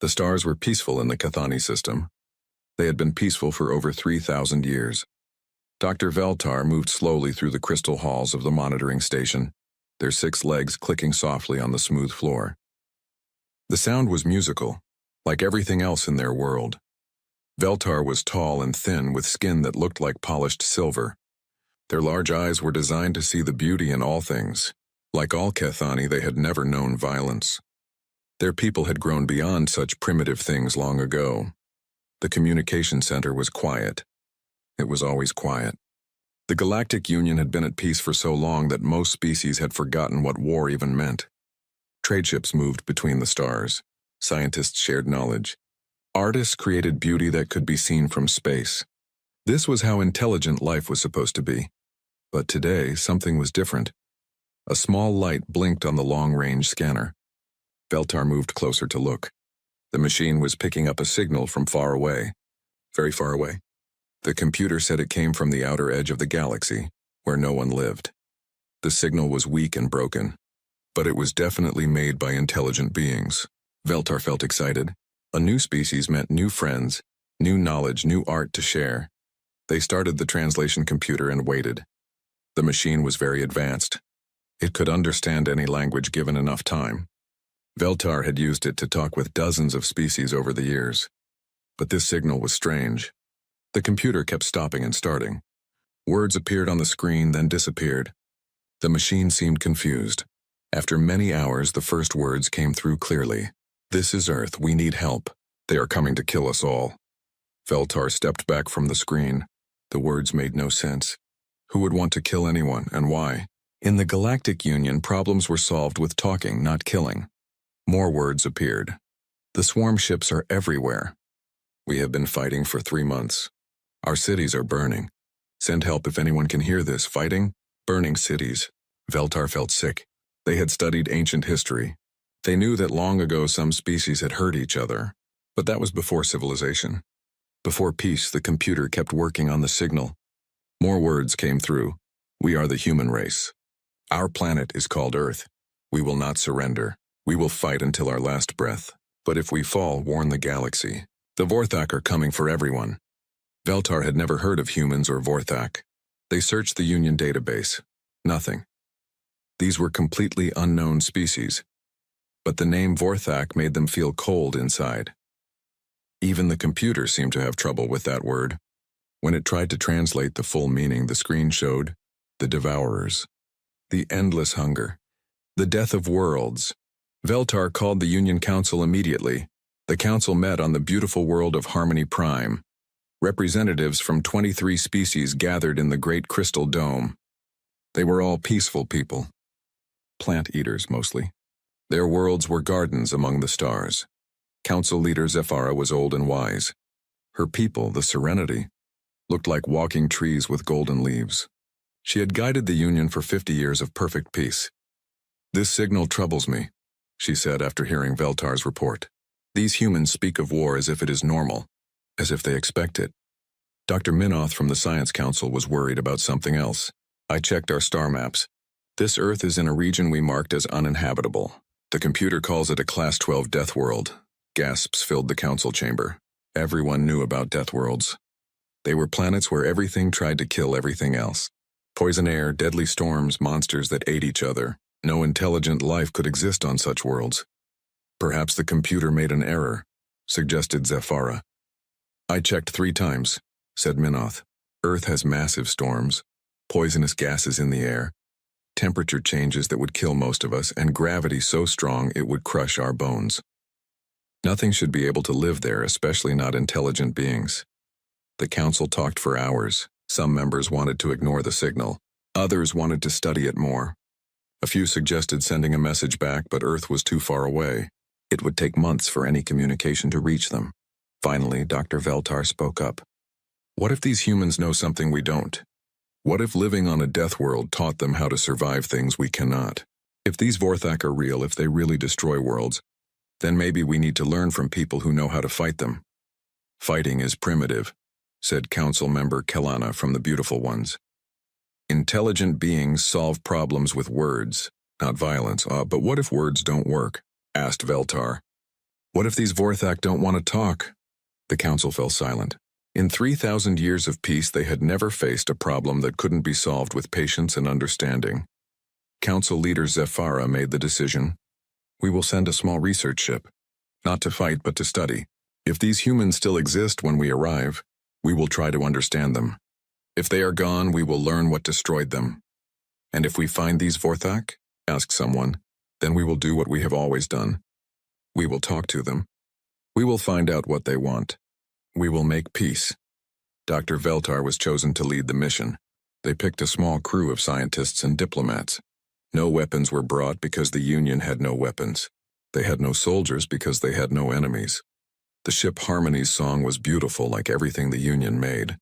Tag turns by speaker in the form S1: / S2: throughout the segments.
S1: The stars were peaceful in the Cathani system. They had been peaceful for over 3,000 years. Dr. Veltar moved slowly through the crystal halls of the monitoring station, their 6 legs clicking softly on the smooth floor. The sound was musical, like everything else in their world. Veltar was tall and thin with skin that looked like polished silver. Their large eyes were designed to see the beauty in all things. Like all Cathani, they had never known violence. Their people had grown beyond such primitive things long ago. The communication center was quiet. It was always quiet. The Galactic Union had been at peace for so long that most species had forgotten what war even meant. Trade ships moved between the stars. Scientists shared knowledge. Artists created beauty that could be seen from space. This was how intelligent life was supposed to be. But today, something was different. A small light blinked on the long-range scanner. Veltar moved closer to look. The machine was picking up a signal from far away. Very far away. The computer said it came from the outer edge of the galaxy, where no one lived. The signal was weak and broken, but it was definitely made by intelligent beings. Veltar felt excited. A new species meant new friends, new knowledge, new art to share. They started the translation computer and waited. The machine was very advanced. It could understand any language given enough time. Veltar had used it to talk with dozens of species over the years. But this signal was strange. The computer kept stopping and starting. Words appeared on the screen, then disappeared. The machine seemed confused. After many hours, the first words came through clearly. "This is Earth. We need help. They are coming to kill us all." Veltar stepped back from the screen. The words made no sense. Who would want to kill anyone, and why? In the Galactic Union, problems were solved with talking, not killing. More words appeared. "The swarm ships are everywhere. We have been fighting for 3 months. Our cities are burning. Send help if anyone can hear this. Fighting? Burning cities." Veltar felt sick. They had studied ancient history. They knew that long ago some species had hurt each other. But that was before civilization. Before peace, the computer kept working on the signal. More words came through. "We are the human race. Our planet is called Earth. We will not surrender. We will fight until our last breath. But if we fall, warn the galaxy. The Vorthak are coming for everyone." Veltar had never heard of humans or Vorthak. They searched the Union database. Nothing. These were completely unknown species. But the name Vorthak made them feel cold inside. Even the computer seemed to have trouble with that word. When it tried to translate the full meaning, the screen showed the Devourers, the endless hunger, the death of worlds. Veltar called the Union Council immediately. The council met on the beautiful world of Harmony Prime. Representatives from 23 species gathered in the Great Crystal Dome. They were all peaceful people. Plant-eaters, mostly. Their worlds were gardens among the stars. Council leader Zephyra was old and wise. Her people, the Serenity, looked like walking trees with golden leaves. She had guided the Union for 50 years of perfect peace. "This signal troubles me," she said after hearing Veltar's report. "These humans speak of war as if it is normal, as if they expect it." Dr. Minoth from the Science Council was worried about something else. "I checked our star maps. This Earth is in a region we marked as uninhabitable. The computer calls it a Class 12 death world." Gasps filled the council chamber. Everyone knew about death worlds. They were planets where everything tried to kill everything else. Poison air, deadly storms, monsters that ate each other. No intelligent life could exist on such worlds. "Perhaps the computer made an error," suggested Zephyra. "I checked 3 times," said Minoth. "Earth has massive storms, poisonous gases in the air, temperature changes that would kill most of us, and gravity so strong it would crush our bones. Nothing should be able to live there, especially not intelligent beings." The council talked for hours. Some members wanted to ignore the signal. Others wanted to study it more. A few suggested sending a message back, but Earth was too far away. It would take months for any communication to reach them. Finally, Dr. Veltar spoke up. "What if these humans know something we don't? What if living on a death world taught them how to survive things we cannot? If these Vorthak are real, if they really destroy worlds, then maybe we need to learn from people who know how to fight them." "Fighting is primitive," said Council Member Kelana from the Beautiful Ones. "Intelligent beings solve problems with words, not violence." But what if words don't work?" asked Veltar. What if these Vorthak don't want to talk? The council fell silent. In 3,000 years of peace, they had never faced a problem that couldn't be solved with patience and understanding. Council leader Zephyra made the decision. We will send a small research ship. Not to fight, but to study. If these humans still exist when we arrive, we will try to understand them. If they are gone, we will learn what destroyed them. And if we find these Vorthak, asked someone, then we will do what we have always done. We will talk to them. We will find out what they want. We will make peace. Dr. Veltar was chosen to lead the mission. They picked a small crew of scientists and diplomats. No weapons were brought because the Union had no weapons. They had no soldiers because they had no enemies. The ship Harmony's song was beautiful like everything the Union made.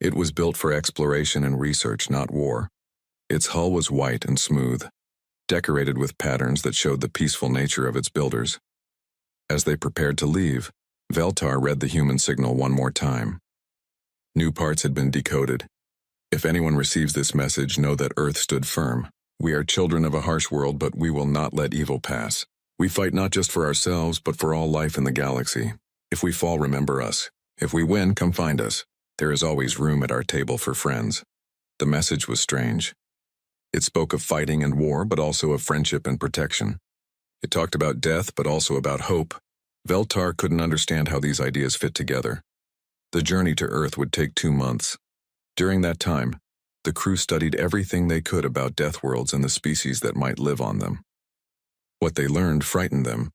S1: It was built for exploration and research, not war. Its hull was white and smooth, decorated with patterns that showed the peaceful nature of its builders. As they prepared to leave, Veltar read the human signal one more time. New parts had been decoded. If anyone receives this message, know that Earth stood firm. We are children of a harsh world, but we will not let evil pass. We fight not just for ourselves, but for all life in the galaxy. If we fall, remember us. If we win, come find us. There is always room at our table for friends. The message was strange. It spoke of fighting and war, but also of friendship and protection. It talked about death, but also about hope. Veltar couldn't understand how these ideas fit together. The journey to Earth would take 2 months. During that time, the crew studied everything they could about death worlds and the species that might live on them. What they learned frightened them.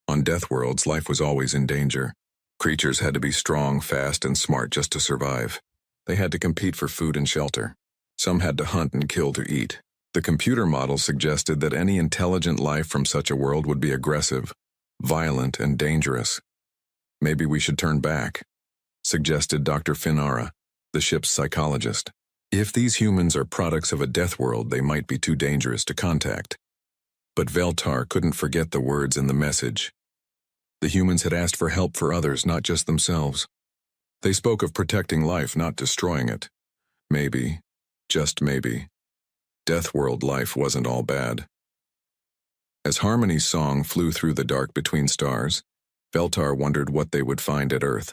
S1: On death worlds, life was always in danger. Creatures had to be strong, fast, and smart just to survive. They had to compete for food and shelter. Some had to hunt and kill to eat. The computer model suggested that any intelligent life from such a world would be aggressive, violent, and dangerous. Maybe we should turn back, suggested Dr. Finara, the ship's psychologist. If these humans are products of a death world, they might be too dangerous to contact. But Veltar couldn't forget the words in the message. The humans had asked for help for others, not just themselves. They spoke of protecting life, not destroying it. Maybe, just maybe, death world life wasn't all bad. As Harmony's song flew through the dark between stars, Veltar wondered what they would find at Earth.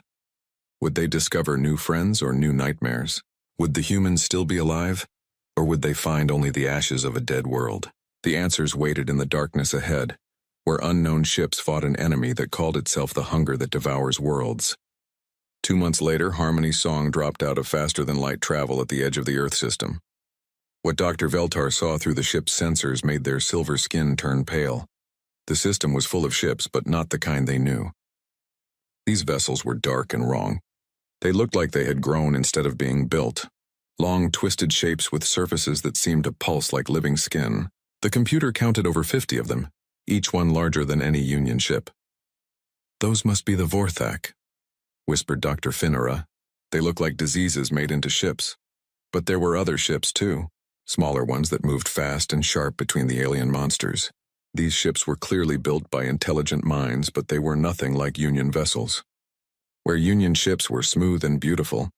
S1: Would they discover new friends or new nightmares? Would the humans still be alive? Or would they find only the ashes of a dead world? The answers waited in the darkness ahead, where unknown ships fought an enemy that called itself the hunger that devours worlds. 2 months later, Harmony's song dropped out of faster-than-light travel at the edge of the Earth system. What Dr. Veltar saw through the ship's sensors made their silver skin turn pale. The system was full of ships, but not the kind they knew. These vessels were dark and wrong. They looked like they had grown instead of being built. Long, twisted shapes with surfaces that seemed to pulse like living skin. The computer counted over 50 of them, each one larger than any Union ship. "Those must be the Vorthak," whispered Dr. Finara. "They look like diseases made into ships." But there were other ships, too, smaller ones that moved fast and sharp between the alien monsters. These ships were clearly built by intelligent minds, but they were nothing like Union vessels. Where Union ships were smooth and beautiful,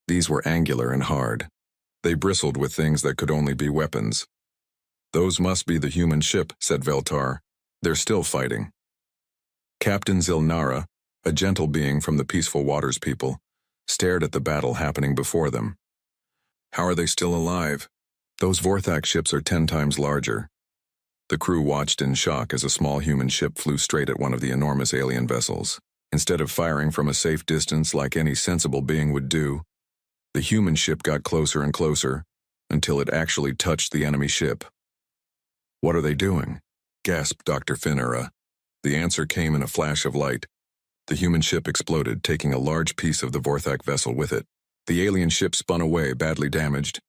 S1: these were angular and hard. They bristled with things that could only be weapons. "Those must be the human ship," said Veltar. "They're still fighting." Captain Zilnara, a gentle being from the Peaceful Waters people, stared at the battle happening before them. "How are they still alive? Those Vorthak ships are 10 times larger." The crew watched in shock as a small human ship flew straight at one of the enormous alien vessels. Instead of firing from a safe distance like any sensible being would do, the human ship got closer and closer until it actually touched the enemy ship. "What are they doing?" gasped Dr. Finara. The answer came in a flash of light. The human ship exploded, taking a large piece of the Vorthak vessel with it. The alien ship spun away, badly damaged.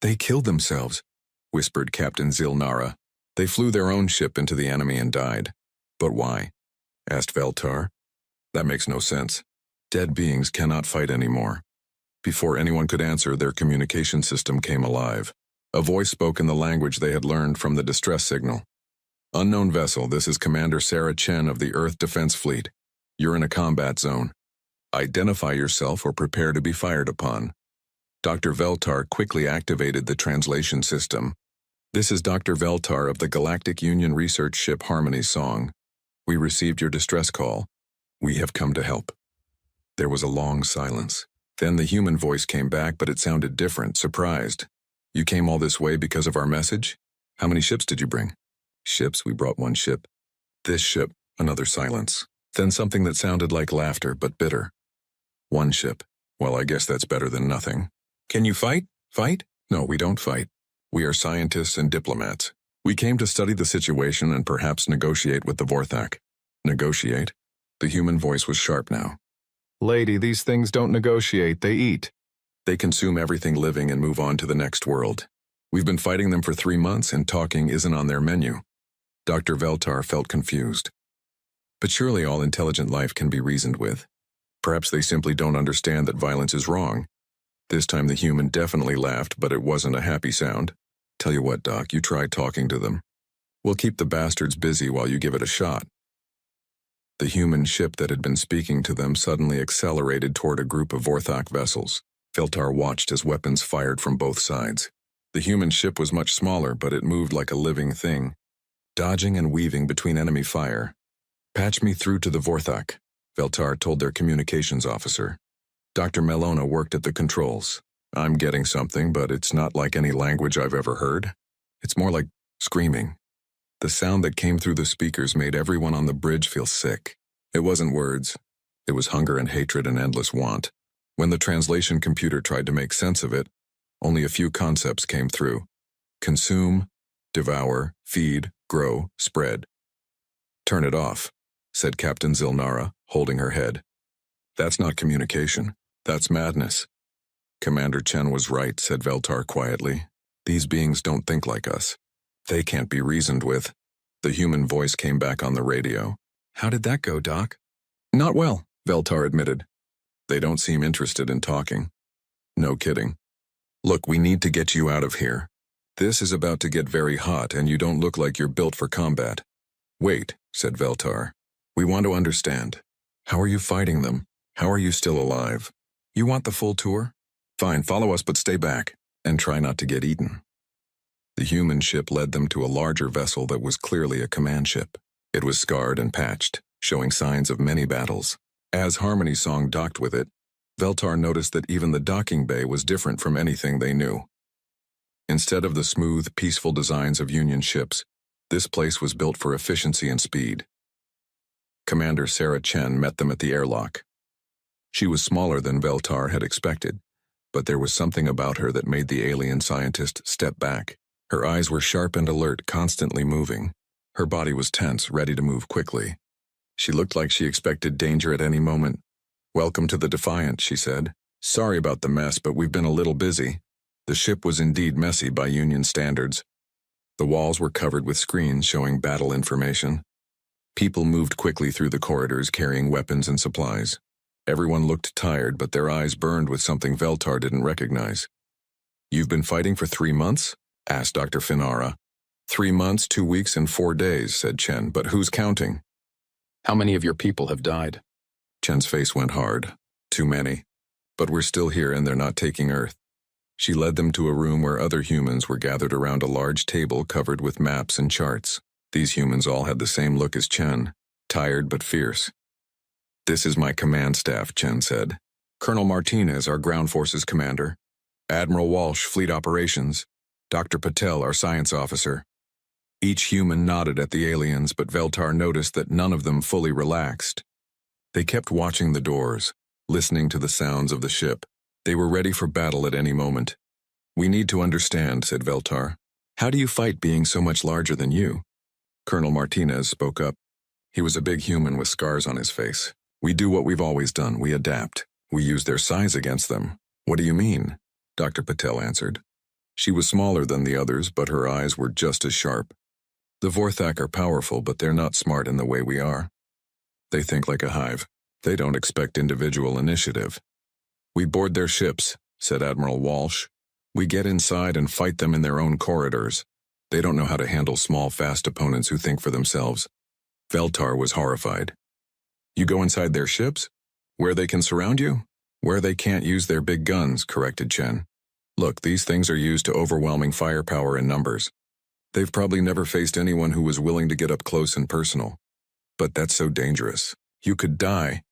S1: "They killed themselves," whispered Captain Zilnara. "They flew their own ship into the enemy and died." "But why?" asked Veltar. "That makes no sense. Dead beings cannot fight anymore." Before anyone could answer, their communication system came alive. A voice spoke in the language they had learned from the distress signal. "Unknown vessel, this is Commander Sarah Chen of the Earth Defense Fleet. You're in a combat zone. Identify yourself or prepare to be fired upon." Dr. Veltar quickly activated the translation system. "This is Dr. Veltar of the Galactic Union research ship Harmony's Song. We received your distress call. We have come to help. There was a long silence. Then the human voice came back, but it sounded different, surprised. You came all this way because of our message? How many ships did you bring? Ships? We brought one ship. This ship. Another silence. Then something that sounded like laughter, but bitter. One ship. Well, I guess that's better than nothing. Can you fight? Fight? No, we don't fight. We are scientists and diplomats. We came to study the situation and perhaps negotiate with the Vorthak. Negotiate? The human voice was sharp now.
S2: Lady, these things don't negotiate, they eat.
S1: They consume everything living and move on to the next world. We've been fighting them for 3 months and talking isn't on their menu. Dr. Veltar felt confused. But surely all intelligent life can be reasoned with. Perhaps they simply don't understand that violence is wrong. This time the human definitely laughed, but it wasn't a happy sound. Tell you what, Doc, you try talking to them. We'll keep the bastards busy while you give it a shot. The human ship that had been speaking to them suddenly accelerated toward a group of Vorthak vessels. Veltar watched as weapons fired from both sides. The human ship was much smaller, but it moved like a living thing, dodging and weaving between enemy fire. Patch me through to the Vorthak, Veltar told their communications officer. Dr. Melona worked at the controls. I'm getting something, but it's not like any language I've ever heard. It's more like screaming. The sound that came through the speakers made everyone on the bridge feel sick. It wasn't words. It was hunger and hatred and endless want. When the translation computer tried to make sense of it, only a few concepts came through. Consume, devour, feed, grow, spread. Turn it off, said Captain Zilnara, holding her head. That's not communication. That's madness. Commander Chen was right, said Veltar quietly. These beings don't think like us. They can't be reasoned with. The human voice came back on the radio. How did that go, Doc? Not well, Veltar admitted. They don't seem interested in talking. No kidding. Look, we need to get you out of here. This is about to get very hot and you don't look like you're built for combat. Wait, said Veltar. We want to understand. How are you fighting them? How are you still alive? You want the full tour? Fine, follow us but stay back, and try not to get eaten. The human ship led them to a larger vessel that was clearly a command ship. It was scarred and patched, showing signs of many battles. As Harmony Song docked with it, Veltar noticed that even the docking bay was different from anything they knew. Instead of the smooth, peaceful designs of Union ships, this place was built for efficiency and speed. Commander Sarah Chen met them at the airlock. She was smaller than Veltar had expected, but there was something about her that made the alien scientist step back. Her eyes were sharp and alert, constantly moving. Her body was tense, ready to move quickly. She looked like she expected danger at any moment. Welcome to the Defiant, she said. Sorry about the mess, but we've been a little busy. The ship was indeed messy by Union standards. The walls were covered with screens showing battle information. People moved quickly through the corridors carrying weapons and supplies. Everyone looked tired, but their eyes burned with something Veltar didn't recognize. You've been fighting for 3 months? Asked Dr. Finara. 3 months, 2 weeks, and 4 days, said Chen, but who's counting? How many of your people have died? Chen's face went hard. Too many. But we're still here and they're not taking Earth. She led them to a room where other humans were gathered around a large table covered with maps and charts. These humans all had the same look as Chen, tired but fierce. This is my command staff, Chen said. Colonel Martinez, our ground forces commander. Admiral Walsh, fleet operations. Dr. Patel, our science officer. Each human nodded at the aliens, but Veltar noticed that none of them fully relaxed. They kept watching the doors, listening to the sounds of the ship. They were ready for battle at any moment. We need to understand, said Veltar. How do you fight being so much larger than you? Colonel Martinez spoke up. He was a big human with scars on his face. We do what we've always done. We adapt. We use their size against them. What do you mean? Dr. Patel answered. She was smaller than the others, but her eyes were just as sharp. The Vorthak are powerful, but they're not smart in the way we are. They think like a hive. They don't expect individual initiative. We board their ships, said Admiral Walsh. We get inside and fight them in their own corridors. They don't know how to handle small, fast opponents who think for themselves. Veltar was horrified. You go inside their ships? Where they can surround you? Where they can't use their big guns, corrected Chen. Look, these things are used to overwhelming firepower and numbers. They've probably never faced anyone who was willing to get up close and personal. But that's so dangerous. You could die.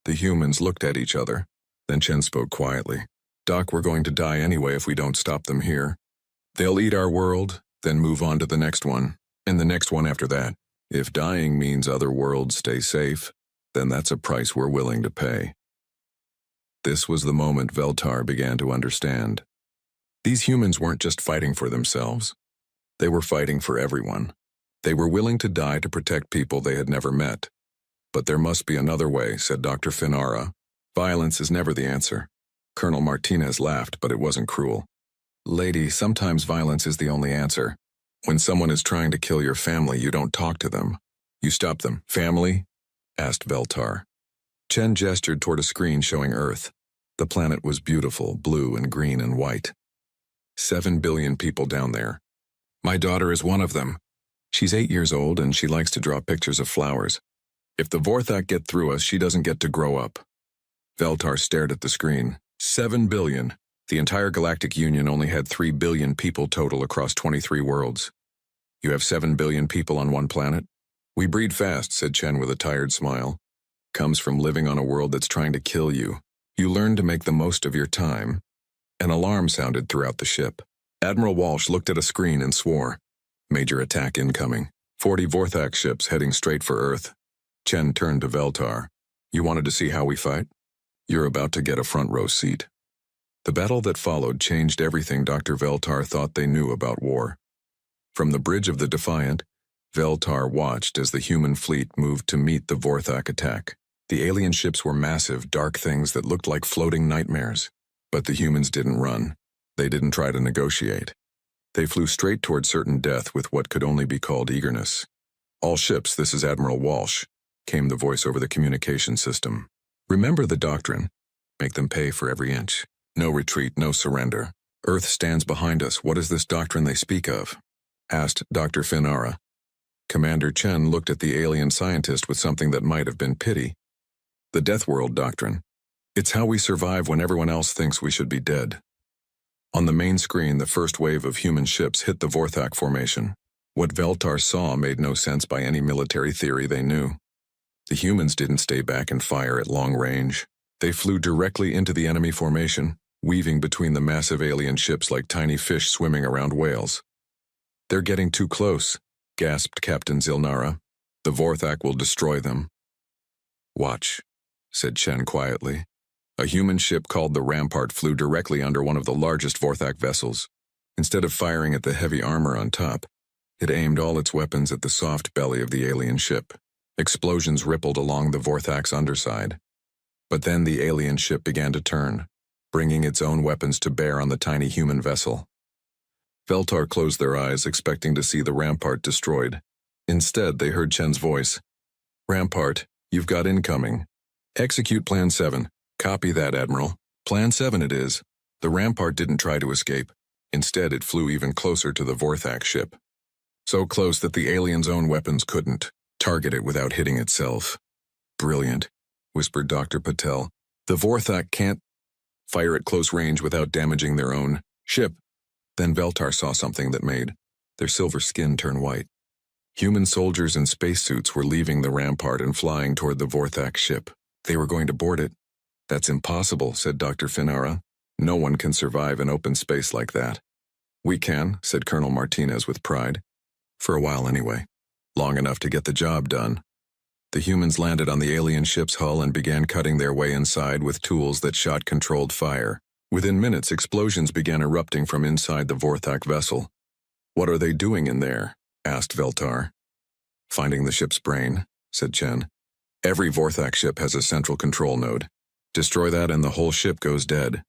S1: The humans looked at each other. Then Chen spoke quietly. Doc, we're going to die anyway if we don't stop them here. They'll eat our world, then move on to the next one, and the next one after that. If dying means other worlds stay safe, then that's a price we're willing to pay. This was the moment Veltar began to understand. These humans weren't just fighting for themselves. They were fighting for everyone. They were willing to die to protect people they had never met. But there must be another way, said Dr. Finara. Violence is never the answer. Colonel Martinez laughed, but it wasn't cruel. Lady, sometimes violence is the only answer. When someone is trying to kill your family, you don't talk to them. You stop them. Family? Asked Veltar. Chen gestured toward a screen showing Earth. The planet was beautiful, blue and green and white. 7 billion people down there. My daughter is one of them. She's 8 years old and she likes to draw pictures of flowers. If the Vorthak get through us, she doesn't get to grow up. Veltar stared at the screen. 7 billion. The entire Galactic Union only had 3 billion people total across 23 worlds. You have 7 billion people on one planet? We breed fast, said Chen with a tired smile. Comes from living on a world that's trying to kill you. You learn to make the most of your time. An alarm sounded throughout the ship. Admiral Walsh looked at a screen and swore. Major attack incoming. 40 Vorthak ships heading straight for Earth. Chen turned to Veltar. You wanted to see how we fight? You're about to get a front row seat. The battle that followed changed everything Dr. Veltar thought they knew about war. From the bridge of the Defiant, Veltar watched as the human fleet moved to meet the Vorthak attack. The alien ships were massive, dark things that looked like floating nightmares. But the humans didn't run. They didn't try to negotiate. They flew straight toward certain death with what could only be called eagerness. All ships, this is Admiral Walsh, came the voice over the communication system. Remember the doctrine. Make them pay for every inch. No retreat, no surrender. Earth stands behind us. What is this doctrine they speak of? Asked Dr. Finara. Commander Chen looked at the alien scientist with something that might have been pity. The Death World Doctrine. It's how we survive when everyone else thinks we should be dead. On the main screen, the first wave of human ships hit the Vorthak formation. What Veltar saw made no sense by any military theory they knew. The humans didn't stay back and fire at long range. They flew directly into the enemy formation, weaving between the massive alien ships like tiny fish swimming around whales. They're getting too close, gasped Captain Zilnara. The Vorthak will destroy them. Watch, said Chen quietly. A human ship called the Rampart flew directly under one of the largest Vorthak vessels. Instead of firing at the heavy armor on top, it aimed all its weapons at the soft belly of the alien ship. Explosions rippled along the Vorthak's underside. But then the alien ship began to turn, bringing its own weapons to bear on the tiny human vessel. Veltar closed their eyes, expecting to see the Rampart destroyed. Instead, they heard Chen's voice. Rampart, you've got incoming. Execute Plan 7. Copy that, Admiral. Plan 7 it is. The Rampart didn't try to escape. Instead, it flew even closer to the Vorthak ship. So close that the alien's own weapons couldn't target it without hitting itself. Brilliant, whispered Dr. Patel. The Vorthak can't fire at close range without damaging their own ship. Then Veltar saw something that made their silver skin turn white. Human soldiers in spacesuits were leaving the Rampart and flying toward the Vorthak ship. They were going to board it. That's impossible, said Dr. Finara. No one can survive in open space like that. We can, said Colonel Martinez with pride. For a while anyway. Long enough to get the job done. The humans landed on the alien ship's hull and began cutting their way inside with tools that shot controlled fire. Within minutes, explosions began erupting from inside the Vorthak vessel. What are they doing in there? Asked Veltar. Finding the ship's brain, said Chen. Every Vorthak ship has a central control node. Destroy that and the whole ship goes dead.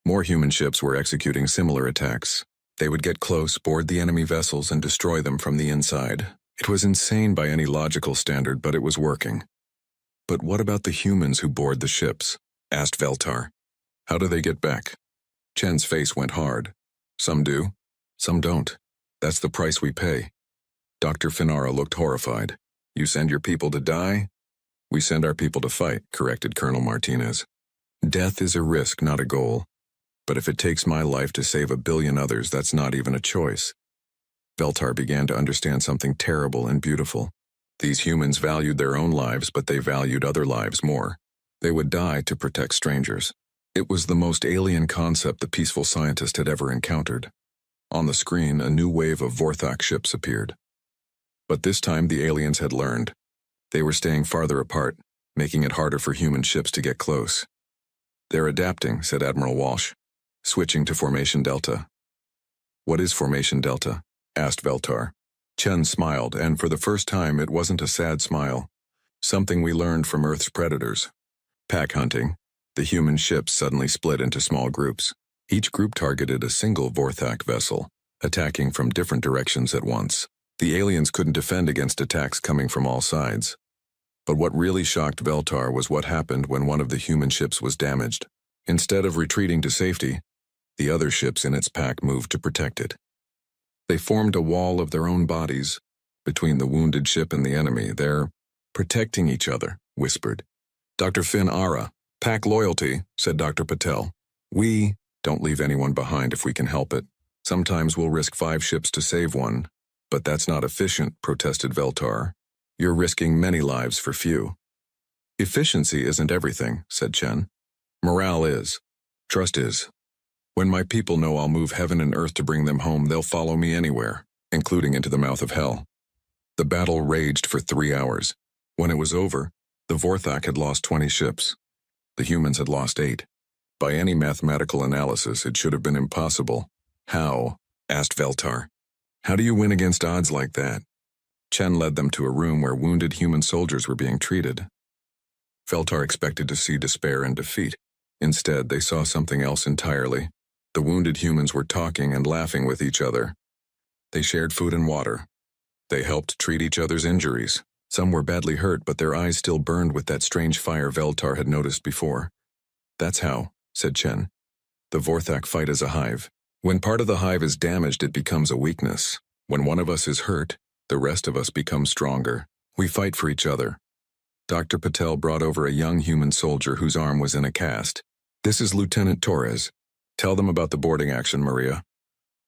S1: More human ships were executing similar attacks. They would get close, board the enemy vessels, and destroy them from the inside. It was insane by any logical standard, but it was working. But what about the humans who board the ships? Asked Veltar. How do they get back? Chen's face went hard. Some do, some don't. That's the price we pay. Dr. Finara looked horrified. You send your people to die? We send our people to fight, corrected Colonel Martinez. Death is a risk, not a goal. But if it takes my life to save 1 billion others, that's not even a choice. Veltar began to understand something terrible and beautiful. These humans valued their own lives, but they valued other lives more. They would die to protect strangers. It was the most alien concept the peaceful scientist had ever encountered. On the screen, a new wave of Vorthak ships appeared. But this time the aliens had learned. They were staying farther apart, making it harder for human ships to get close. "They're adapting," said Admiral Walsh, switching to Formation Delta. "What is Formation Delta?" asked Veltar. Chen smiled, and for the first time it wasn't a sad smile. Something we learned from Earth's predators. Pack hunting. The human ships suddenly split into small groups. Each group targeted a single Vorthak vessel, attacking from different directions at once. The aliens couldn't defend against attacks coming from all sides. But what really shocked Veltar was what happened when one of the human ships was damaged. Instead of retreating to safety, the other ships in its pack moved to protect it. They formed a wall of their own bodies between the wounded ship and the enemy. "They're protecting each other," whispered Dr. Finn Ara. "Pack loyalty," said Dr. Patel. "We don't leave anyone behind if we can help it. Sometimes we'll risk 5 ships to save one, but that's not efficient," protested Veltar. "You're risking many lives for few." "Efficiency isn't everything," said Chen. "Morale is. Trust is. When my people know I'll move heaven and earth to bring them home, they'll follow me anywhere, including into the mouth of hell." The battle raged for 3 hours. When it was over, the Vorthak had lost 20 ships. The humans had lost 8. By any mathematical analysis, it should have been impossible. "How?" asked Veltar. "How do you win against odds like that?" Chen led them to a room where wounded human soldiers were being treated. Veltar expected to see despair and defeat. Instead, they saw something else entirely. The wounded humans were talking and laughing with each other. They shared food and water. They helped treat each other's injuries. Some were badly hurt, but their eyes still burned with that strange fire Veltar had noticed before. "That's how," said Chen. "The Vorthak fight as a hive. When part of the hive is damaged, it becomes a weakness. When one of us is hurt, the rest of us become stronger. We fight for each other." Dr. Patel brought over a young human soldier whose arm was in a cast. "This is Lieutenant Torres. Tell them about the boarding action, Maria."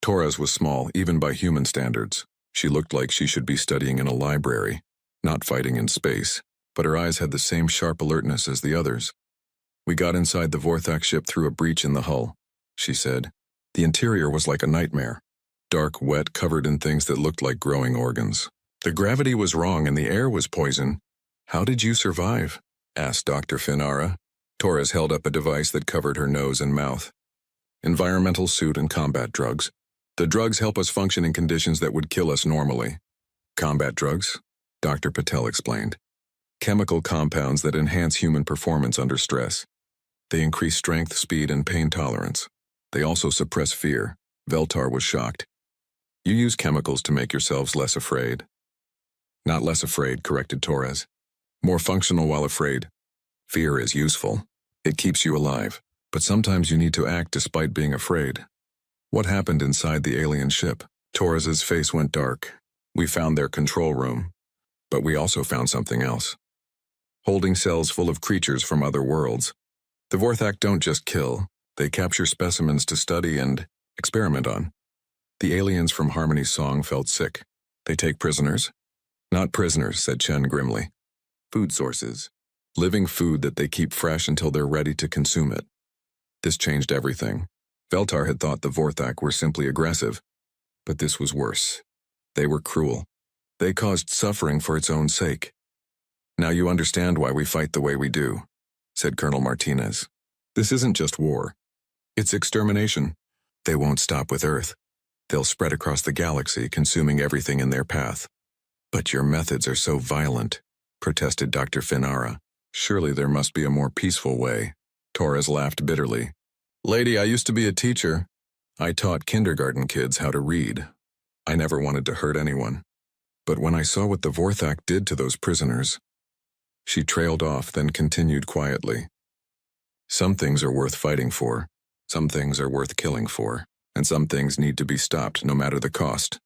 S1: Torres was small, even by human standards. She looked like she should be studying in a library, not fighting in space, but her eyes had the same sharp alertness as the others. "We got inside the Vorthak ship through a breach in the hull," she said. "The interior was like a nightmare. Dark, wet, covered in things that looked like growing organs. The gravity was wrong and the air was poison. How did you survive?" asked Dr. Finara. Torres held up a device that covered her nose and mouth. "Environmental suit and combat drugs. The drugs help us function in conditions that would kill us normally." "Combat drugs?" Dr. Patel explained. "Chemical compounds that enhance human performance under stress. They increase strength, speed, and pain tolerance. They also suppress fear." Veltar was shocked. "You use chemicals to make yourselves less afraid." "Not less afraid," corrected Torres. "More functional while afraid. Fear is useful. It keeps you alive, but sometimes you need to act despite being afraid." "What happened inside the alien ship?" Torres's face went dark. "We found their control room, but we also found something else. Holding cells full of creatures from other worlds. The Vorthak don't just kill, they capture specimens to study and experiment on." The aliens from Harmony's song felt sick. "They take prisoners?" "Not prisoners," said Chen grimly. "Food sources. Living food that they keep fresh until they're ready to consume it." This changed everything. Veltar had thought the Vorthak were simply aggressive, but this was worse. They were cruel. They caused suffering for its own sake. "Now you understand why we fight the way we do," said Colonel Martinez. "This isn't just war. It's extermination. They won't stop with Earth. They'll spread across the galaxy, consuming everything in their path." "But your methods are so violent," protested Dr. Finara. "Surely there must be a more peaceful way." Torres laughed bitterly. "Lady, I used to be a teacher. I taught kindergarten kids how to read. I never wanted to hurt anyone. But when I saw what the Vorthak did to those prisoners..." She trailed off, then continued quietly. "Some things are worth fighting for, some things are worth killing for, and some things need to be stopped no matter the cost."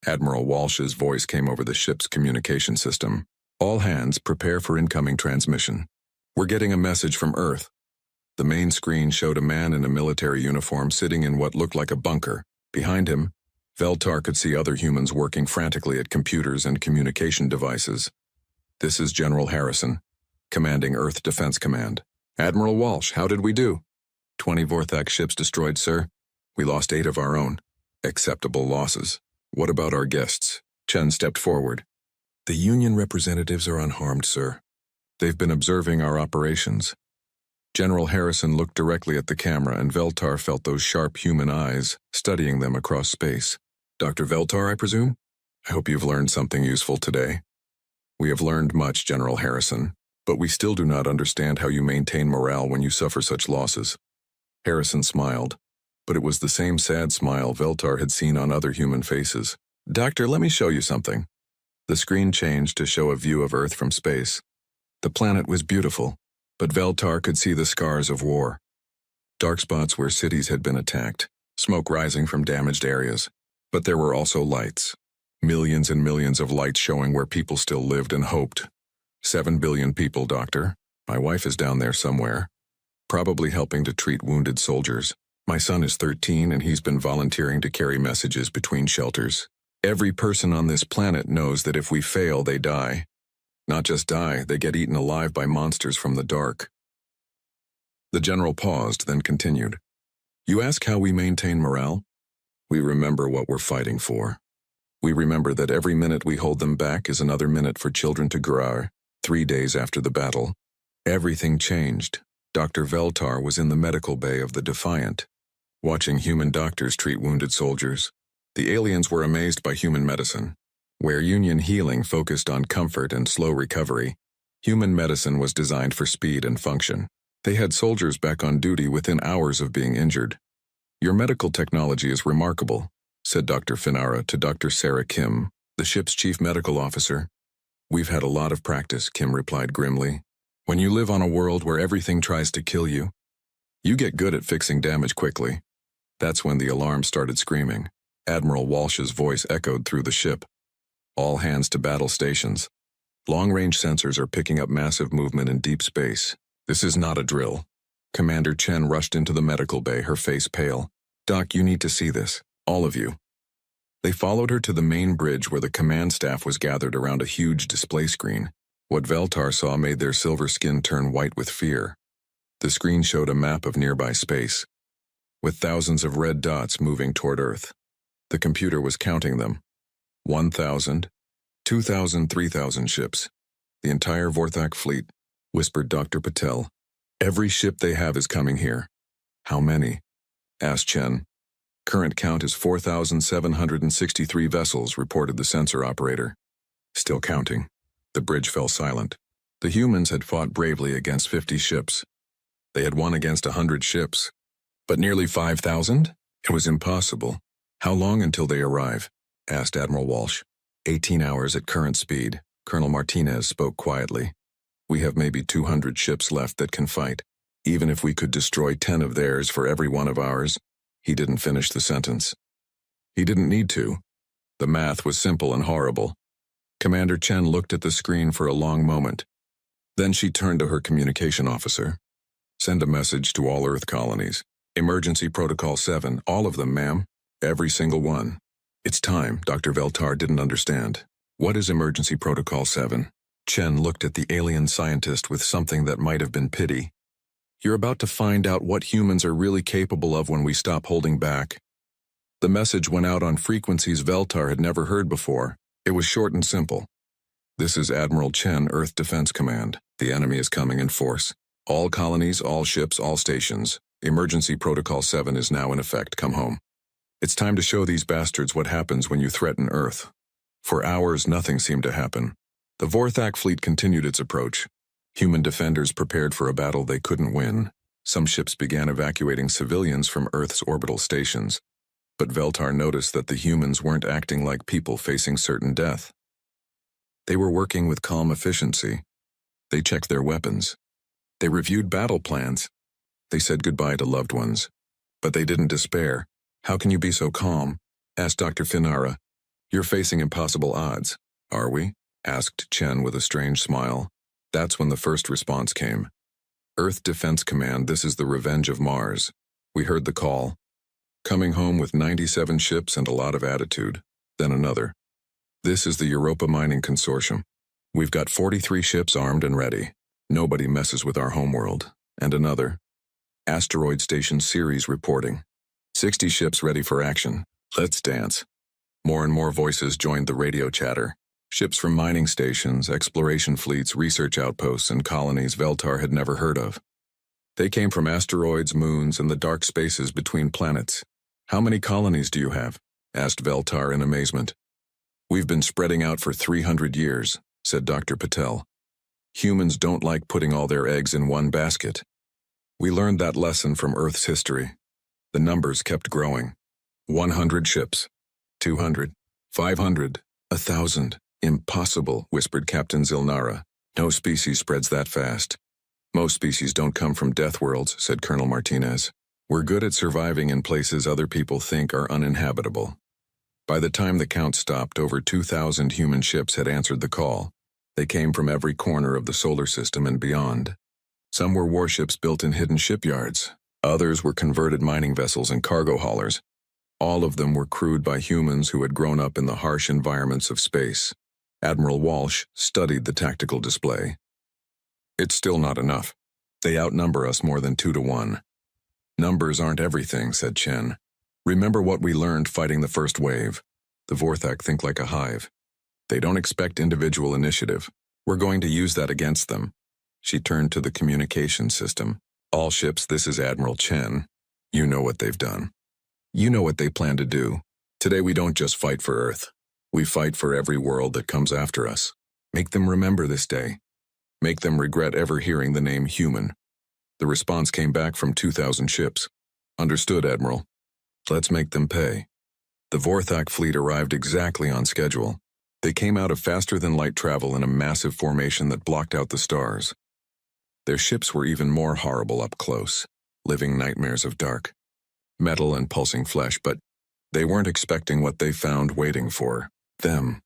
S1: Admiral Walsh's voice came over the ship's communication system. "All hands, prepare for incoming transmission. We're getting a message from Earth." The main screen showed a man in a military uniform sitting in what looked like a bunker. Behind him, Veltar could see other humans working frantically at computers and communication devices. This is General Harrison, commanding Earth Defense Command. Admiral Walsh, how did we do? 20 Vorthak ships destroyed, sir. We lost 8 of our own. Acceptable losses. What about our guests? Chen stepped forward. The Union representatives are unharmed, sir. They've been observing our operations. General Harrison looked directly at the camera, and Veltar felt those sharp human eyes studying them across space. Dr. Veltar, I presume? I hope you've learned something useful today. We have learned much, General Harrison, but we still do not understand how you maintain morale when you suffer such losses. Harrison smiled, but it was the same sad smile Veltar had seen on other human faces. Doctor, let me show you something. The screen changed to show a view of Earth from space. The planet was beautiful, but Veltar could see the scars of war. Dark spots where cities had been attacked, smoke rising from damaged areas. But there were also lights. Millions and millions of lights showing where people still lived and hoped. 7 billion people, Doctor. My wife is down there somewhere, probably helping to treat wounded soldiers. My son is 13 and he's been volunteering to carry messages between shelters. Every person on this planet knows that if we fail, they die. Not just die, they get eaten alive by monsters from the dark. The general paused, then continued. You ask how we maintain morale? We remember what we're fighting for. We remember that every minute we hold them back is another minute for children to grow. 3 days after the battle, everything changed. Dr. Veltar was in the medical bay of the Defiant, watching human doctors treat wounded soldiers. The aliens were amazed by human medicine. Where Union healing focused on comfort and slow recovery, human medicine was designed for speed and function. They had soldiers back on duty within hours of being injured. Your medical technology is remarkable, said Dr. Finara to Dr. Sarah Kim, the ship's chief medical officer. We've had a lot of practice, Kim replied grimly. When you live on a world where everything tries to kill you, you get good at fixing damage quickly. That's when the alarm started screaming. Admiral Walsh's voice echoed through the ship. All hands to battle stations. Long-range sensors are picking up massive movement in deep space. This is not a drill. Commander Chen rushed into the medical bay, her face pale. Doc, you need to see this. All of you. They followed her to the main bridge where the command staff was gathered around a huge display screen. What Veltar saw made their silver skin turn white with fear. The screen showed a map of nearby space, with thousands of red dots moving toward Earth. The computer was counting them. 1,000, 2,000, 3,000 ships. The entire Vorthak fleet, whispered Dr. Patel. Every ship they have is coming here. How many? Asked Chen. Current count is 4,763 vessels, reported the sensor operator. Still counting. The bridge fell silent. The humans had fought bravely against 50 ships. They had won against 100 ships. But nearly 5,000? It was impossible. How long until they arrive? Asked Admiral Walsh. 18 hours at current speed. Colonel Martinez spoke quietly. We have maybe 200 ships left that can fight. Even if we could destroy 10 of theirs for every one of ours. He didn't finish the sentence. He didn't need to. The math was simple and horrible. Commander Chen looked at the screen for a long moment. Then she turned to her communication officer. Send a message to all Earth colonies. Emergency Protocol 7, all of them, ma'am. Every single one. It's time. Dr. Veltar didn't understand. What is Emergency Protocol 7? Chen looked at the alien scientist with something that might have been pity. You're about to find out what humans are really capable of when we stop holding back. The message went out on frequencies Veltar had never heard before. It was short and simple. This is Admiral Chen, Earth Defense Command. The enemy is coming in force. All colonies, all ships, all stations. Emergency Protocol 7 is now in effect. Come home. It's time to show these bastards what happens when you threaten Earth. For hours, nothing seemed to happen. The Vorthak fleet continued its approach. Human defenders prepared for a battle they couldn't win. Some ships began evacuating civilians from Earth's orbital stations. But Veltar noticed that the humans weren't acting like people facing certain death. They were working with calm efficiency. They checked their weapons. They reviewed battle plans. They said goodbye to loved ones. But they didn't despair. How can you be so calm? Asked Dr. Finara. You're facing impossible odds. Are we? Asked Chen with a strange smile. That's when the first response came. Earth Defense Command, this is the revenge of Mars. We heard the call. coming home with 97 ships and a lot of attitude. Then another. This is the Europa Mining Consortium. We've got 43 ships armed and ready. Nobody messes with our homeworld. And another. Asteroid Station Series reporting. 60 ships ready for action. Let's dance. More and more voices joined the radio chatter. Ships from mining stations, exploration fleets, research outposts, and colonies Veltar had never heard of. They came from asteroids, moons, and the dark spaces between planets. How many colonies do you have? Asked Veltar in amazement. We've been spreading out for 300 years, said Dr. Patel. Humans don't like putting all their eggs in one basket. We learned that lesson from Earth's history. The numbers kept growing. 100 ships. 200. 500. 1,000. Impossible, whispered Captain Zilnara. No species spreads that fast. Most species don't come from death worlds, said Colonel Martinez. We're good at surviving in places other people think are uninhabitable. By the time the count stopped, over 2,000 human ships had answered the call. They came from every corner of the solar system and beyond. Some were warships built in hidden shipyards. Others were converted mining vessels and cargo haulers. All of them were crewed by humans who had grown up in the harsh environments of space. Admiral Walsh studied the tactical display. It's still not enough. They outnumber us more than 2 to 1. Numbers aren't everything, said Chen. Remember what we learned fighting the first wave. The Vorthak think like a hive. They don't expect individual initiative. We're going to use that against them. She turned to the communication system. All ships, this is Admiral Chen. You know what they've done. You know what they plan to do. Today we don't just fight for Earth. We fight for every world that comes after us. Make them remember this day. Make them regret ever hearing the name human. The response came back from 2,000 ships. Understood, Admiral. Let's make them pay. The Vorthak fleet arrived exactly on schedule. They came out of faster-than-light travel in a massive formation that blocked out the stars. Their ships were even more horrible up close, living nightmares of dark, metal and pulsing flesh, but they weren't expecting what they found waiting for them.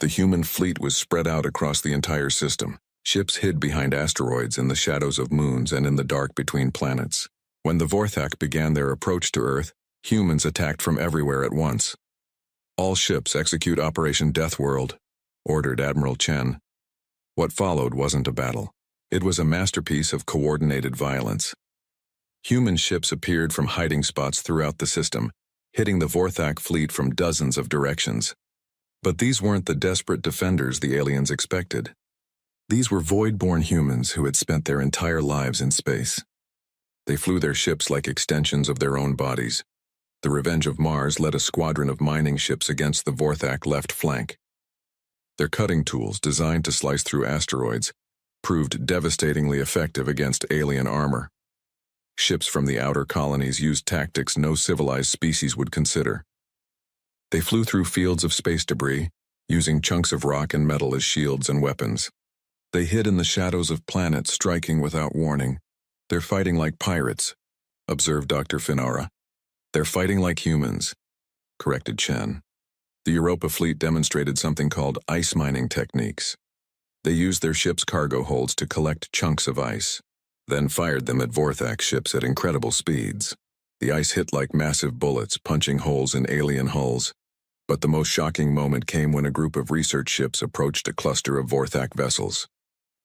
S1: The human fleet was spread out across the entire system. Ships hid behind asteroids in the shadows of moons and in the dark between planets. When the Vorthak began their approach to Earth, humans attacked from everywhere at once. All ships execute Operation Death World, ordered Admiral Chen. What followed wasn't a battle. It was a masterpiece of coordinated violence. Human ships appeared from hiding spots throughout the system, hitting the Vorthak fleet from dozens of directions. But these weren't the desperate defenders the aliens expected. These were void-born humans who had spent their entire lives in space. They flew their ships like extensions of their own bodies. The Revenge of Mars led a squadron of mining ships against the Vorthak left flank. Their cutting tools, designed to slice through asteroids, proved devastatingly effective against alien armor. Ships from the outer colonies used tactics no civilized species would consider. They flew through fields of space debris, using chunks of rock and metal as shields and weapons. They hid in the shadows of planets, striking without warning. They're fighting like pirates, observed Dr. Finara. They're fighting like humans, corrected Chen. The Europa fleet demonstrated something called ice mining techniques. They used their ships' cargo holds to collect chunks of ice, then fired them at Vorthak ships at incredible speeds. The ice hit like massive bullets, punching holes in alien hulls. But the most shocking moment came when a group of research ships approached a cluster of Vorthak vessels.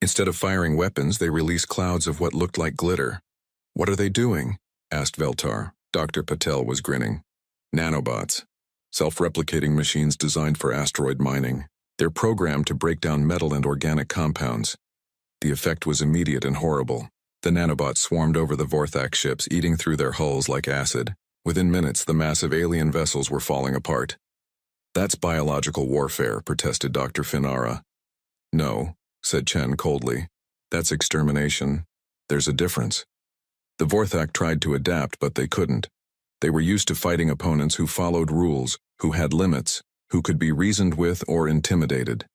S1: Instead of firing weapons, they released clouds of what looked like glitter. What are they doing? Asked Veltar. Dr. Patel was grinning. Nanobots. Self-replicating machines designed for asteroid mining. They're programmed to break down metal and organic compounds. The effect was immediate and horrible. The nanobots swarmed over the Vorthak ships, eating through their hulls like acid. Within minutes, the massive alien vessels were falling apart. That's biological warfare, protested Dr. Finara. No, said Chen coldly. That's extermination. There's a difference. The Vorthak tried to adapt, but they couldn't. They were used to fighting opponents who followed rules, who had limits, who could be reasoned with or intimidated.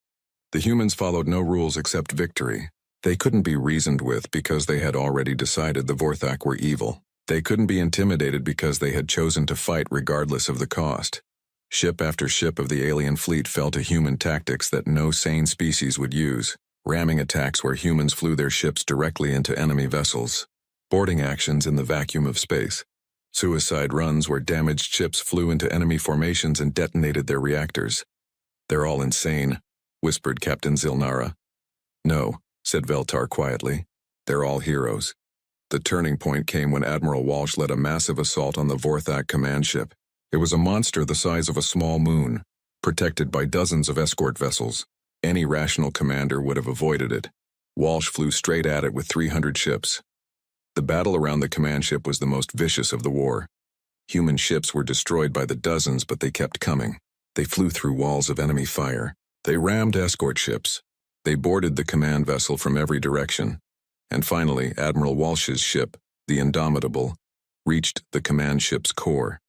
S1: The humans followed no rules except victory. They couldn't be reasoned with because they had already decided the Vorthak were evil. They couldn't be intimidated because they had chosen to fight regardless of the cost. Ship after ship of the alien fleet fell to human tactics that no sane species would use, ramming attacks where humans flew their ships directly into enemy vessels. Boarding actions in the vacuum of space. Suicide runs where damaged ships flew into enemy formations and detonated their reactors. They're all insane, whispered Captain Zilnara. No, said Veltar quietly. They're all heroes. The turning point came when Admiral Walsh led a massive assault on the Vorthak command ship. It was a monster the size of a small moon, protected by dozens of escort vessels. Any rational commander would have avoided it. Walsh flew straight at it with 300 ships. The battle around the command ship was the most vicious of the war. Human ships were destroyed by the dozens, but they kept coming. They flew through walls of enemy fire. They rammed escort ships. They boarded the command vessel from every direction. And finally, Admiral Walsh's ship, the Indomitable, reached the command ship's core.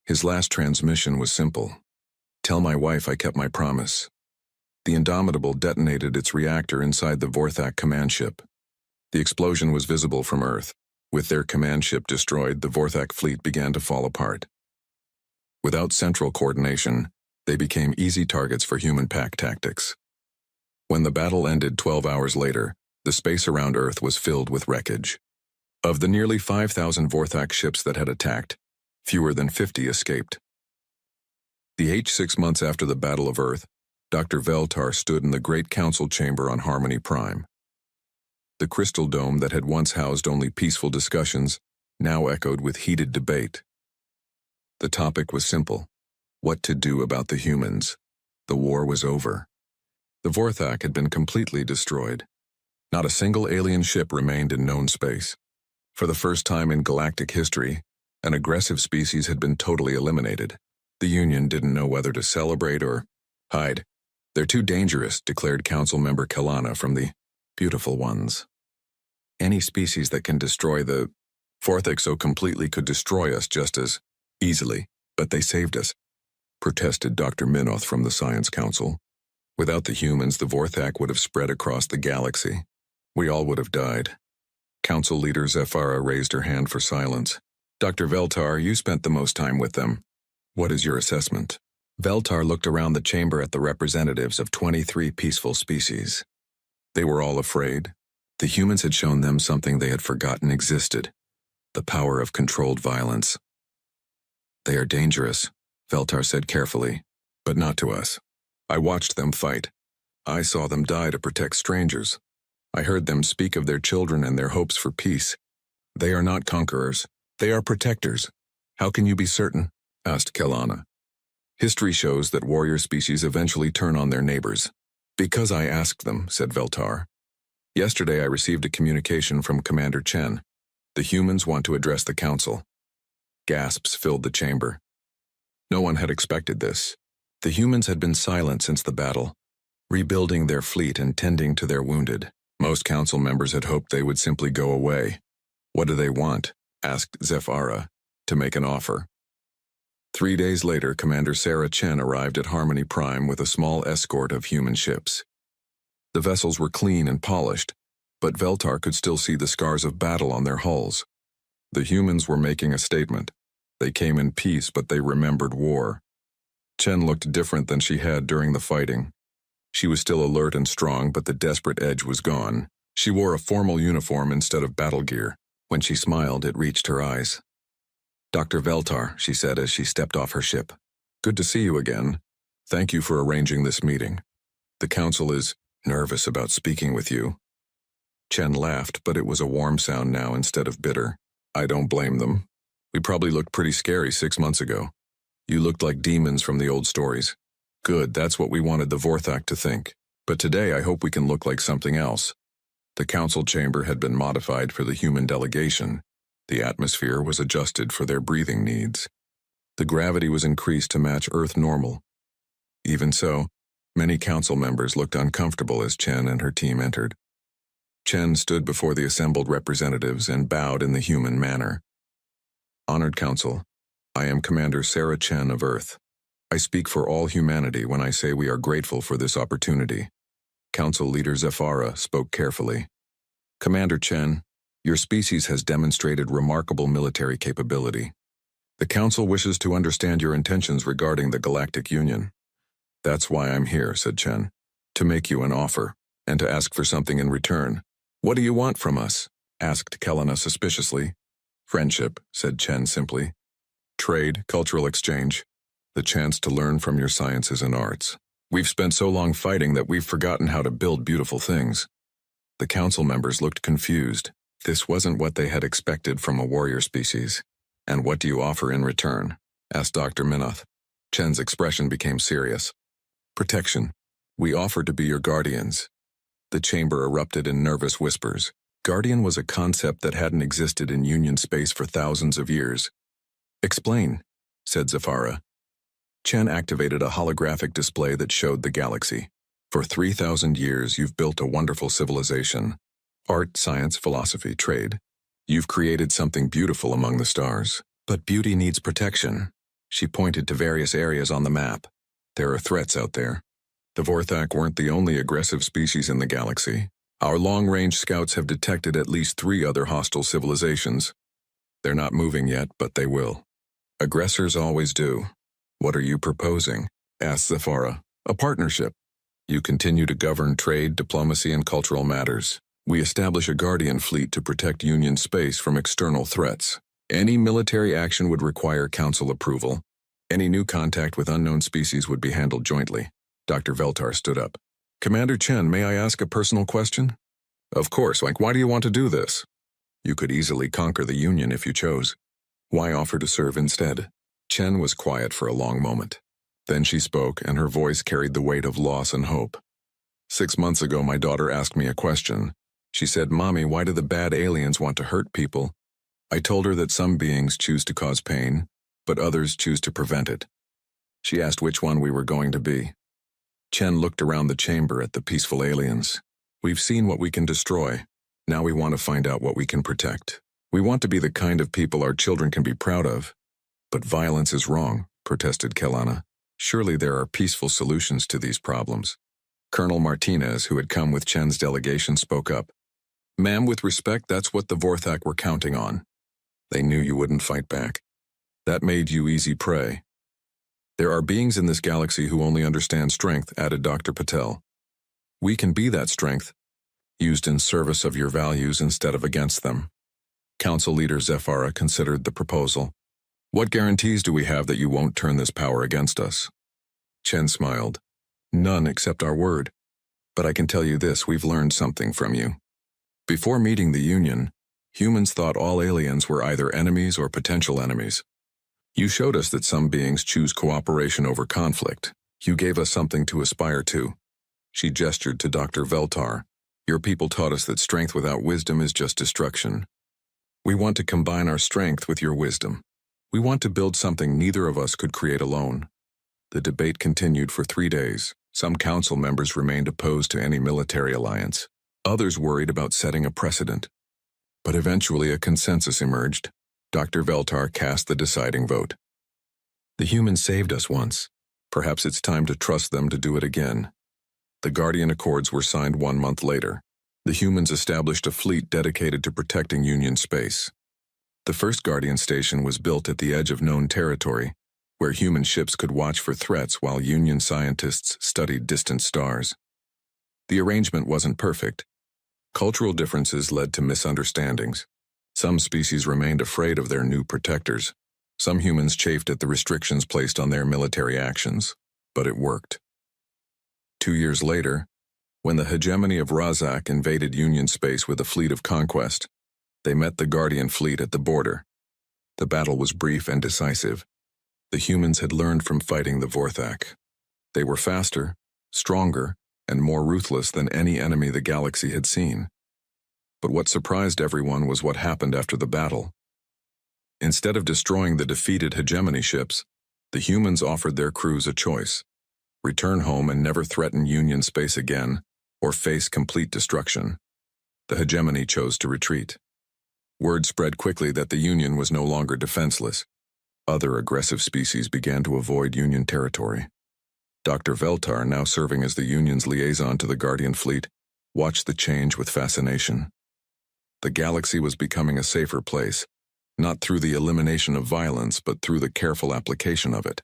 S1: His last transmission was simple. Tell my wife I kept my promise. The Indomitable detonated its reactor inside the Vorthak command ship. The explosion was visible from Earth. With their command ship destroyed, the Vorthak fleet began to fall apart. Without central coordination, they became easy targets for human pack tactics. When the battle ended 12 hours later, the space around Earth was filled with wreckage. Of the nearly 5,000 Vorthak ships that had attacked, fewer than 50 escaped. The 6 months after the Battle of Earth, Dr. Veltar stood in the Great Council Chamber on Harmony Prime. The crystal dome that had once housed only peaceful discussions now echoed with heated debate. The topic was simple: what to do about the humans. The war was over. The Vorthak had been completely destroyed. Not a single alien ship remained in known space. For the first time in galactic history, an aggressive species had been totally eliminated. The Union didn't know whether to celebrate or hide. They're too dangerous, declared Council Member Kalana from the Beautiful Ones. Any species that can destroy the Vorthak so completely could destroy us just as easily, but they saved us, protested Dr. Minoth from the Science Council. Without the humans, the Vorthak would have spread across the galaxy. We all would have died. Council leader Zephyra raised her hand for silence. Dr. Veltar, you spent the most time with them. What is your assessment? Veltar looked around the chamber at the representatives of 23 peaceful species. They were all afraid. The humans had shown them something they had forgotten existed: the power of controlled violence. They are dangerous, Veltar said carefully, but not to us. I watched them fight. I saw them die to protect strangers. I heard them speak of their children and their hopes for peace. They are not conquerors. They are protectors. How can you be certain? Asked Kelana. History shows that warrior species eventually turn on their neighbors. Because I asked them, said Veltar. Yesterday I received a communication from Commander Chen. The humans want to address the council. Gasps filled the chamber. No one had expected this. The humans had been silent since the battle, rebuilding their fleet and tending to their wounded. Most council members had hoped they would simply go away. What do they want? Asked Zephyra, to make an offer. 3 days later, Commander Sarah Chen arrived at Harmony Prime with a small escort of human ships. The vessels were clean and polished, but Veltar could still see the scars of battle on their hulls. The humans were making a statement. They came in peace, but they remembered war. Chen looked different than she had during the fighting. She was still alert and strong, but the desperate edge was gone. She wore a formal uniform instead of battle gear. When she smiled, it reached her eyes. Dr. Veltar, she said as she stepped off her ship. Good to see you again. Thank you for arranging this meeting. The council is nervous about speaking with you. Chen laughed, but it was a warm sound now instead of bitter. I don't blame them. We probably looked pretty scary 6 months ago. You looked like demons from the old stories. Good, that's what we wanted the Vorthak to think. But today I hope we can look like something else. The council chamber had been modified for the human delegation. The atmosphere was adjusted for their breathing needs. The gravity was increased to match Earth normal. Even so, many council members looked uncomfortable as Chen and her team entered. Chen stood before the assembled representatives and bowed in the human manner. Honored Council, I am Commander Sarah Chen of Earth. I speak for all humanity when I say we are grateful for this opportunity. Council Leader Zephyra spoke carefully. Commander Chen, your species has demonstrated remarkable military capability. The Council wishes to understand your intentions regarding the Galactic Union. That's why I'm here, said Chen, to make you an offer, and to ask for something in return. What do you want from us? Asked Kelana suspiciously. Friendship, said Chen simply. Trade, cultural exchange, the chance to learn from your sciences and arts. We've spent so long fighting that we've forgotten how to build beautiful things. The council members looked confused. This wasn't what they had expected from a warrior species. And what do you offer in return? Asked Dr. Minoth. Chen's expression became serious. Protection. We offer to be your guardians. The chamber erupted in nervous whispers. Guardian was a concept that hadn't existed in Union space for thousands of years. Explain, said Zafara. Chen activated a holographic display that showed the galaxy. For 3,000 years, you've built a wonderful civilization. Art, science, philosophy, trade. You've created something beautiful among the stars. But beauty needs protection. She pointed to various areas on the map. There are threats out there. The Vorthak weren't the only aggressive species in the galaxy. Our long-range scouts have detected at least 3 other hostile civilizations. They're not moving yet, but they will. Aggressors always do. What are you proposing? Asked Zafara. A partnership. You continue to govern trade, diplomacy, and cultural matters. We establish a Guardian fleet to protect Union space from external threats. Any military action would require Council approval. Any new contact with unknown species would be handled jointly. Dr. Veltar stood up. Commander Chen, may I ask a personal question? Of course, why do you want to do this? You could easily conquer the Union if you chose. Why offer to serve instead? Chen was quiet for a long moment. Then she spoke, and her voice carried the weight of loss and hope. 6 months ago, my daughter asked me a question. She said, Mommy, why do the bad aliens want to hurt people? I told her that some beings choose to cause pain, but others choose to prevent it. She asked which one we were going to be. Chen looked around the chamber at the peaceful aliens. We've seen what we can destroy. Now we want to find out what we can protect. We want to be the kind of people our children can be proud of. But violence is wrong, protested Kelana. Surely there are peaceful solutions to these problems. Colonel Martinez, who had come with Chen's delegation, spoke up. Ma'am, with respect, that's what the Vorthak were counting on. They knew you wouldn't fight back. That made you easy prey. There are beings in this galaxy who only understand strength, added Dr. Patel. We can be that strength, used in service of your values instead of against them. Council leader Zafara considered the proposal. What guarantees do we have that you won't turn this power against us? Chen smiled. None except our word. But I can tell you this, we've learned something from you. Before meeting the Union, humans thought all aliens were either enemies or potential enemies. You showed us that some beings choose cooperation over conflict. You gave us something to aspire to. She gestured to Dr. Veltar. Your people taught us that strength without wisdom is just destruction. We want to combine our strength with your wisdom. We want to build something neither of us could create alone. The debate continued for 3 days. Some council members remained opposed to any military alliance. Others worried about setting a precedent. But eventually a consensus emerged. Dr. Veltar cast the deciding vote. The humans saved us once. Perhaps it's time to trust them to do it again. The Guardian Accords were signed 1 month later. The humans established a fleet dedicated to protecting Union space. The first Guardian station was built at the edge of known territory, where human ships could watch for threats while Union scientists studied distant stars. The arrangement wasn't perfect. Cultural differences led to misunderstandings. Some species remained afraid of their new protectors. Some humans chafed at the restrictions placed on their military actions, but it worked. 2 years later, when the hegemony of Razak invaded Union space with a fleet of conquest, they met the Guardian fleet at the border. The battle was brief and decisive. The humans had learned from fighting the Vorthak. They were faster, stronger, and more ruthless than any enemy the galaxy had seen. But what surprised everyone was what happened after the battle. Instead of destroying the defeated hegemony ships, the humans offered their crews a choice: return home and never threaten Union space again, or face complete destruction. The hegemony chose to retreat. Word spread quickly that the Union was no longer defenseless. Other aggressive species began to avoid Union territory. Dr. Veltar, now serving as the Union's liaison to the Guardian fleet, watched the change with fascination. The galaxy was becoming a safer place, not through the elimination of violence, but through the careful application of it.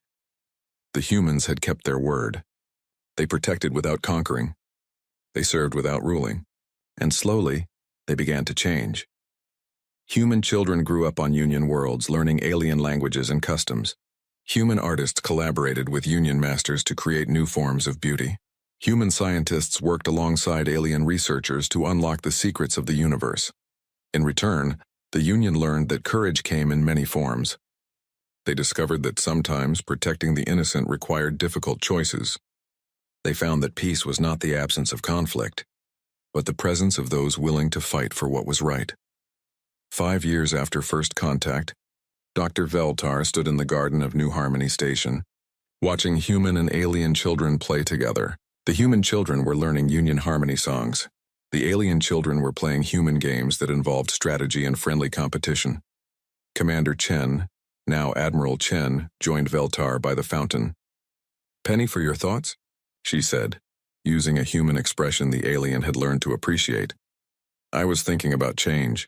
S1: The humans had kept their word. They protected without conquering. They served without ruling. And slowly, they began to change. Human children grew up on Union worlds, learning alien languages and customs. Human artists collaborated with Union masters to create new forms of beauty. Human scientists worked alongside alien researchers to unlock the secrets of the universe. In return, the Union learned that courage came in many forms. They discovered that sometimes protecting the innocent required difficult choices. They found that peace was not the absence of conflict, but the presence of those willing to fight for what was right. 5 years after first contact, Dr. Veltar stood in the garden of New Harmony Station, watching human and alien children play together. The human children were learning Union Harmony songs. The alien children were playing human games that involved strategy and friendly competition. Commander Chen, now Admiral Chen, joined Veltar by the fountain. "Penny for your thoughts?" she said, using a human expression the alien had learned to appreciate. "I was thinking about change,"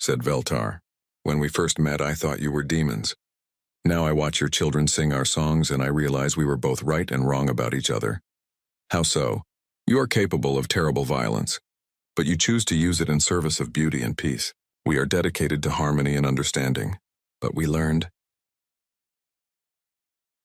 S1: said Veltar. "When we first met, I thought you were demons. Now I watch your children sing our songs and I realize we were both right and wrong about each other." "How so?" "You are capable of terrible violence, but you choose to use it in service of beauty and peace. We are dedicated to harmony and understanding, but we learned